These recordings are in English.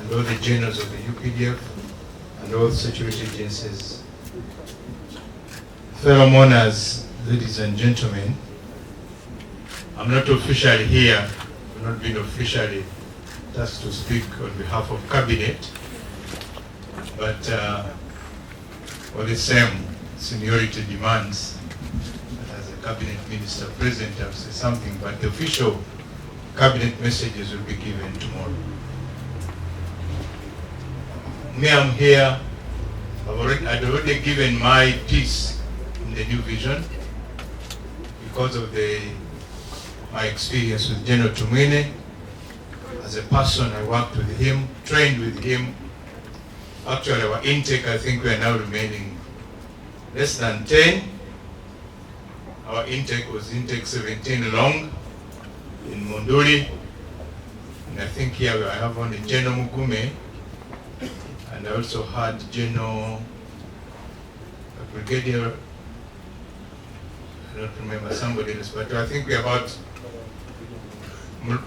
and all the generals of the UPDF, and all the security agencies. Fellow mourners, ladies and gentlemen, I'm not officially here, I've not been officially tasked to speak on behalf of Cabinet, but all the same, seniority demands that as a Cabinet Minister present, I'll say something, but the official Cabinet messages will be given tomorrow. Me, I'm here. I'd already given my piece in the new vision because of my experience with General Tumwine. As a person, I worked with him, trained with him. Actually, our intake, I think we are now remaining less than 10. Our intake was intake 17 long in Monduli. And I think here I have only General Mugume. And I also had General Brigadier, I don't remember somebody else, but I think we're about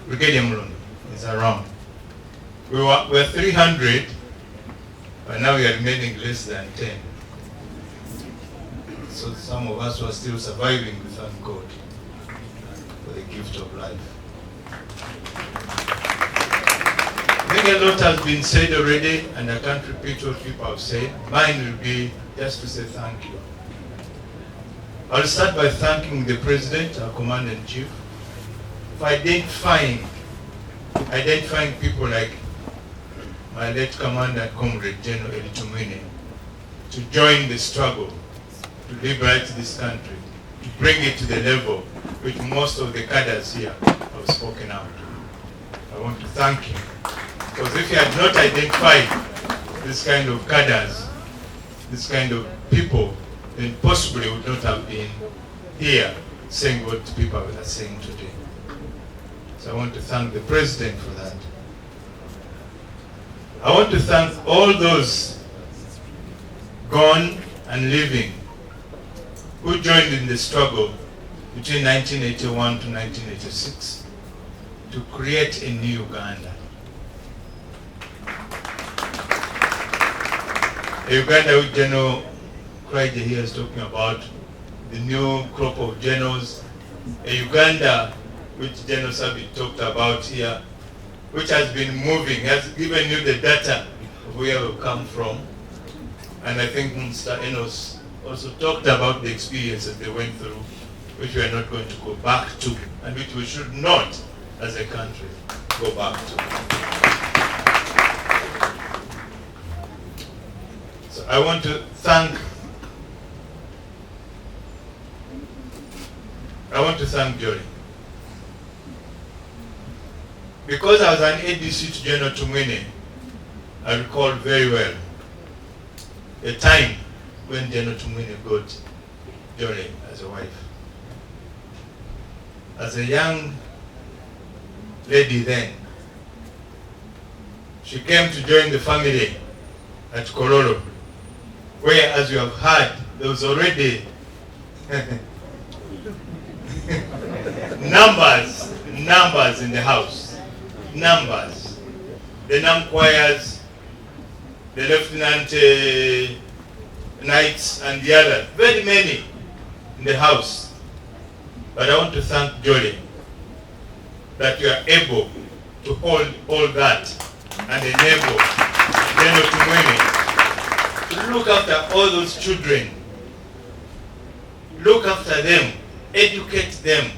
Brigadier Mulundu is around. We're 300, but now we are remaining less than 10. So some of us were still surviving, we thank God for the gift of life. I think a lot has been said already, and I can't repeat what people have said. Mine will be just to say thank you. I'll start by thanking the President, our Commander-in-Chief, for identifying people like my late Commander and Comrade General Eli Tumwine to join the struggle to liberate this country, to bring it to the level which most of the cadres here have spoken out. I want to thank him. Because if he had not identified this kind of cadres, this kind of people, then possibly would not have been here saying what people are saying today. So I want to thank the President for that. I want to thank all those gone and living who joined in the struggle between 1981 to 1986 to create a new Uganda. A Uganda which General Craig here is talking about, the new crop of generals, a Uganda which General Sabi talked about here, which has been moving, has given you the data of where we come from. And I think Mr. Enos also talked about the experiences they went through, which we are not going to go back to, and which we should not, as a country, go back to. So I want to thank Jory. Because I was an ADC to General Tumwine, I recall very well a time when General Tumwine got Jory as a wife. As a young lady then, she came to join the family at Kololo, where, as you have heard, there was already numbers in the house. Numbers. The Nam choirs, the Lieutenant Knights, and the others. Very many in the house. But I want to thank Jolie that you are able to hold all that and enable General Tumwine to look after all those children. Look after them, educate them,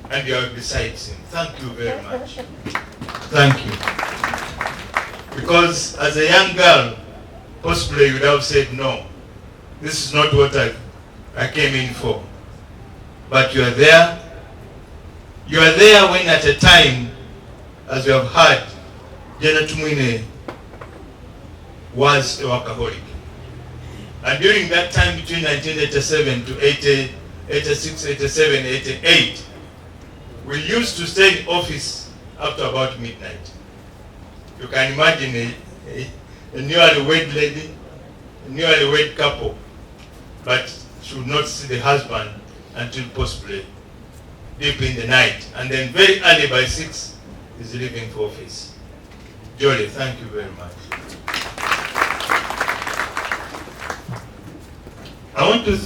and you are besides him. Thank you very much. Thank you. Because as a young girl, possibly you would have said, no, this is not what I came in for. But you are there. You are there when at a time, as you have heard, General Tumwine was a workaholic. And during that time between 1987 to 86, 87, 88, we used to stay in office up to about midnight. You can imagine a newlywed lady, a newlywed couple, but she would not see the husband until possibly deep in the night. And then very early by 6 is leaving for office. Jolly, thank you very much. I want to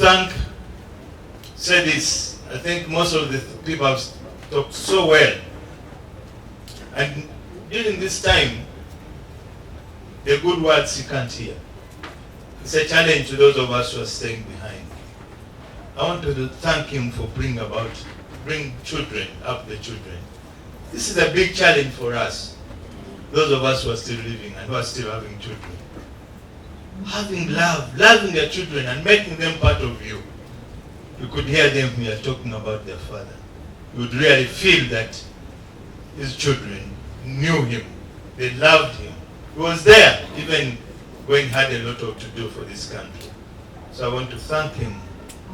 say this, I think most of the people have talked so well. And during this time, the good words you can't hear. It's a challenge to those of us who are staying behind. I want to thank him for bring children, up the children. This is a big challenge for us, those of us who are still living and who are still having children. Having loving their children and making them part of you. You could hear them here talking about their father. You would really feel that his children knew him. They loved him. He was there even when he had a lot to do for this country. So I want to thank him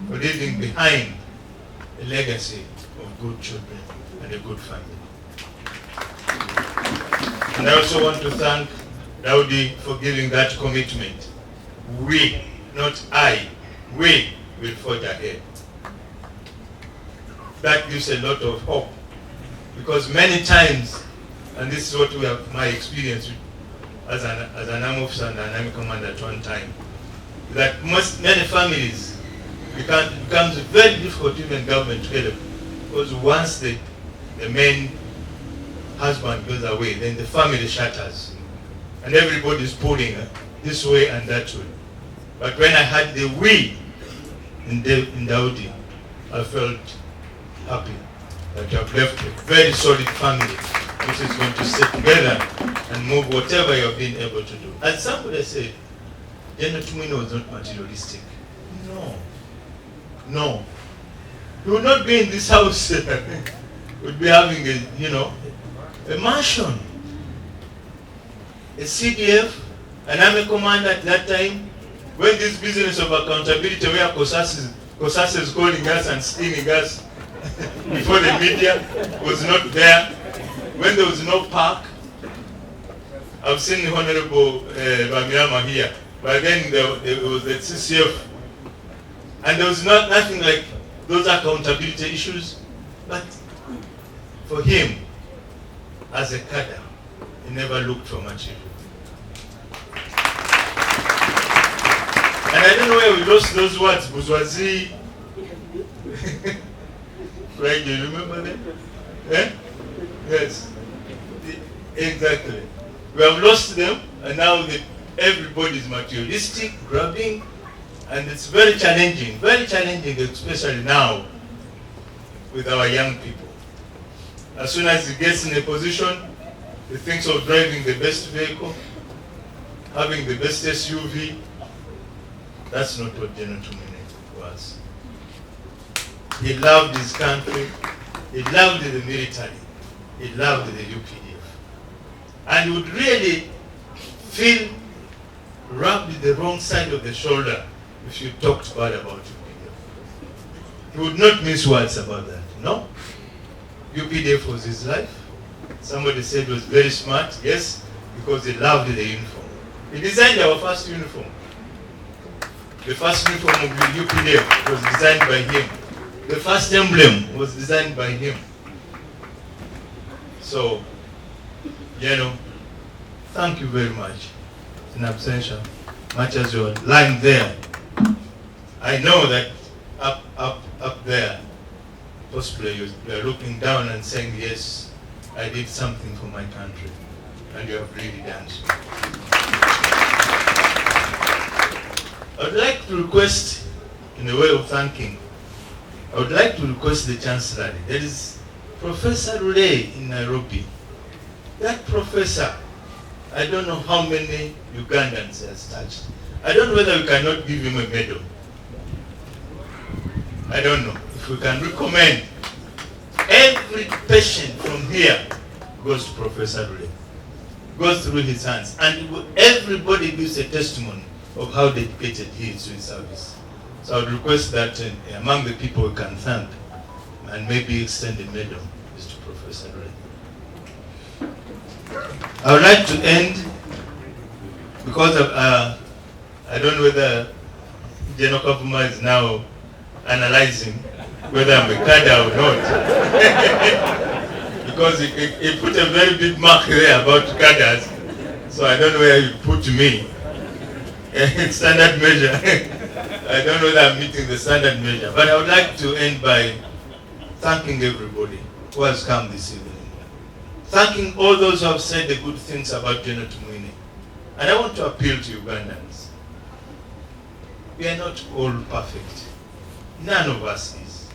for leaving behind a legacy of good children and a good family. And I also want to thank Daudi for giving that commitment. We, not I, we will forge ahead. That gives a lot of hope, because many times, and this is what we have, my experience as an army officer and an army commander at one time, that many families, it becomes very difficult even government to help, because once the main husband goes away, then the family shatters, and everybody is pulling this way and that way. But when I had the we in Daudi, I felt happy that you have left a very solid family which is going to stay together and move whatever you have been able to do. And somebody said, General Tumino was not materialistic. No. He would not be in this house. He would be having a mansion. A CDF, an army commander at that time, when this business of accountability where COSAS is calling us and stinging us before the media was not there, when there was no park. I've seen the Honorable Bamiyama here, but then there was the CCF, and there was nothing like those accountability issues. But for him, as a cadre, he never looked for material. And I don't know where we lost those words. Bourgeoisie. Right, do you remember them? Eh? Yes. Exactly. We have lost them, and now everybody is materialistic, grabbing, and it's very challenging, especially now with our young people. As soon as he gets in a position, he thinks of driving the best vehicle, having the best SUV. That's not what General Tumine was. He loved his country, he loved the military, he loved the UPDF. And he would really feel rubbed the wrong side of the shoulder if you talked bad about UPDF. He would not mince words about that, no? UPDF was his life. Somebody said he was very smart, yes, because he loved the uniform. He designed our first uniform. The first uniform of the UPDF was designed by him. The first emblem was designed by him. So, thank you very much in absentia. Much as you're lying there, I know that up there, possibly you are looking down and saying, yes, I did something for my country. And you have really done so. I would like to request, in a way of thanking, I would like to request the Chancellor. There is Professor Rule in Nairobi. That professor, I don't know how many Ugandans he has touched. I don't know whether we cannot give him a medal. I don't know. If we can recommend, every patient from here goes to Professor Rule, goes through his hands, and everybody gives a testimony of how dedicated he is to his service. So I would request that among the people we can thank and maybe extend a medal is to Professor Rule. I would like to end because of, I don't know whether General Katumba is now analyzing whether I'm a cadre or not. Because he put a very big mark there about cadres. So I don't know where you put me. Standard measure. I don't know that I'm meeting the standard measure. But I would like to end by thanking everybody who has come this evening. Thanking all those who have said the good things about General Tumwine. And I want to appeal to Ugandans. We are not all perfect. None of us is.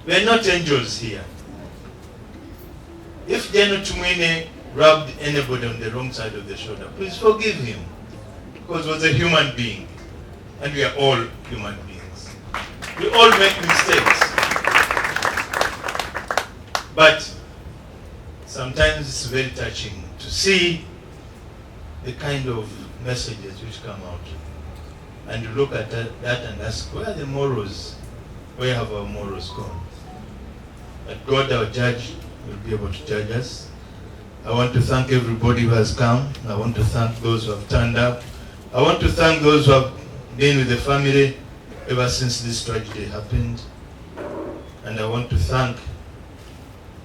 We are not angels here. If General Tumwine rubbed anybody on the wrong side of the shoulder, please forgive him. Because he was a human being. And we are all human beings. We all make mistakes. But sometimes it's very touching to see the kind of messages which come out. And you look at that and ask, where are the morals? Where have our morals gone? But God, our judge, will be able to judge us. I want to thank everybody who has come. I want to thank those who have turned up. I want to thank those who have been with the family ever since this tragedy happened. And I want to thank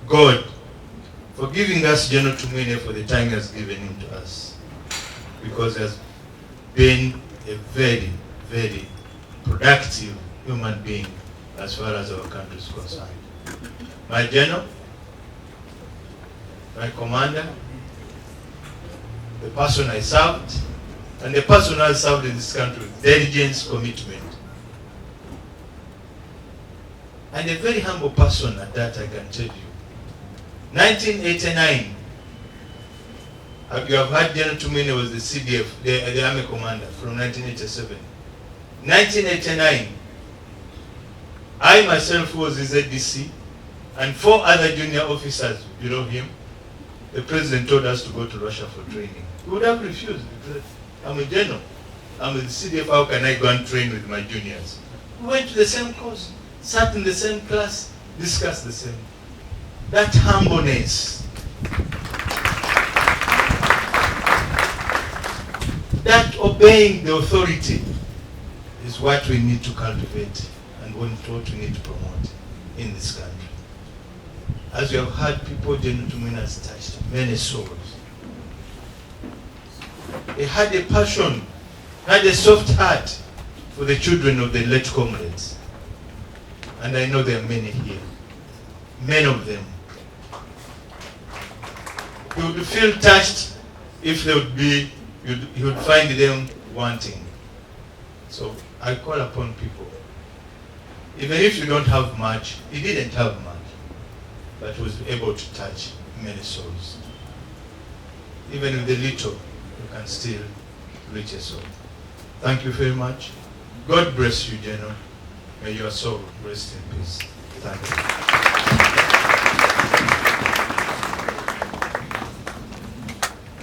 God for giving us General Tumwine for the time he has given him to us. Because he has been a very, very productive human being as far as our country is concerned. My general, my commander, the person I served, and the person who has served in this country with diligence, commitment. And a very humble person at that, I can tell you. 1989, you have heard General Tumwine was the CDF, the Army Commander from 1987. 1989, I myself was his ADC, and 4 other junior officers below him. The president told us to go to Russia for training. We would have refused because I'm a general. I'm with the CDF, how can I go and train with my juniors? We went to the same course, sat in the same class, discussed the same. That humbleness, that obeying the authority is what we need to cultivate and what we need to promote in this country. As we have heard, people, General Tumwine has touched many souls. He had a passion, had a soft heart for the children of the late comrades. And I know there are many here, many of them. He would feel touched if they would be, he would find them wanting. So I call upon people. Even if you don't have much, he didn't have much, but was able to touch many souls. Even with the little, you can still reach a soul. Thank you very much. God bless you, General. May your soul rest in peace. Thank you.